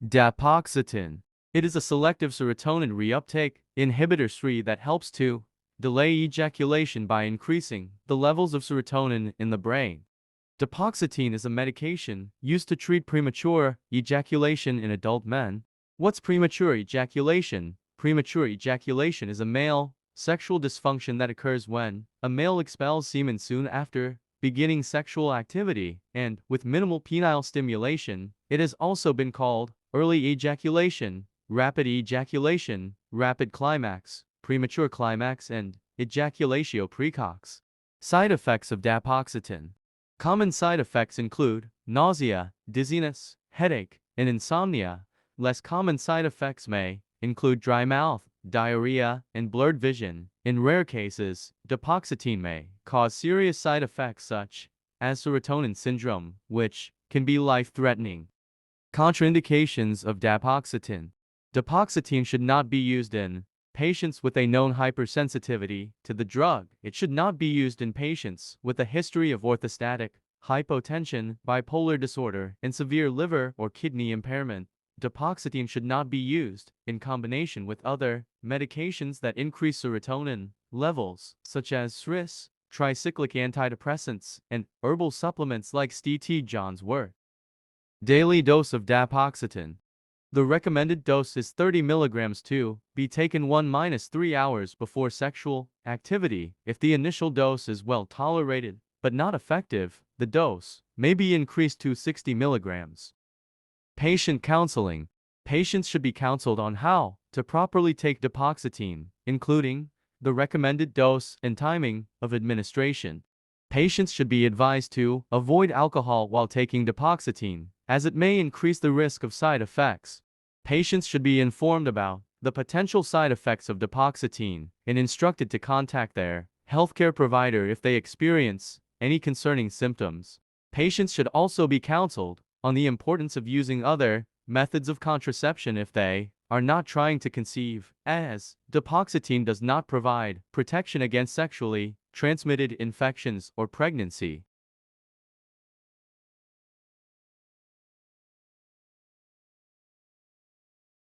Dapoxetin. It is a selective serotonin reuptake inhibitor 3 that helps to delay ejaculation by increasing the levels of serotonin in the brain. Dapoxetine is a medication used to treat premature ejaculation in adult men. What's premature ejaculation? Premature ejaculation is a male sexual dysfunction that occurs when a male expels semen soon after beginning sexual activity, and with minimal penile stimulation. It has also been called early ejaculation, rapid climax, premature climax, and ejaculatio precox. Side effects of Dapoxetine. Common side effects include nausea, dizziness, headache, and insomnia. Less common side effects may include dry mouth, diarrhea, and blurred vision. In rare cases, Dapoxetine may cause serious side effects such as serotonin syndrome, which can be life-threatening. Contraindications of Dapoxetine. Dapoxetine should not be used in patients with a known hypersensitivity to the drug. It should not be used in patients with a history of orthostatic hypotension, bipolar disorder, and severe liver or kidney impairment. Dapoxetine should not be used in combination with other medications that increase serotonin levels, such as SSRIs, tricyclic antidepressants, and herbal supplements like St. John's wort. Daily dose of Dapoxetine. The recommended dose is 30 mg to be taken 1-3 hours before sexual activity. If the initial dose is well tolerated but not effective, the dose may be increased to 60 mg. Patient counseling. Patients should be counseled on how to properly take Dapoxetine, including the recommended dose and timing of administration. Patients should be advised to avoid alcohol while taking Dapoxetine, as it may increase the risk of side effects. Patients should be informed about the potential side effects of Dapoxetine and instructed to contact their healthcare provider if they experience any concerning symptoms. Patients should also be counseled on the importance of using other methods of contraception if they are not trying to conceive, as Dapoxetine does not provide protection against sexually transmitted infections or pregnancy.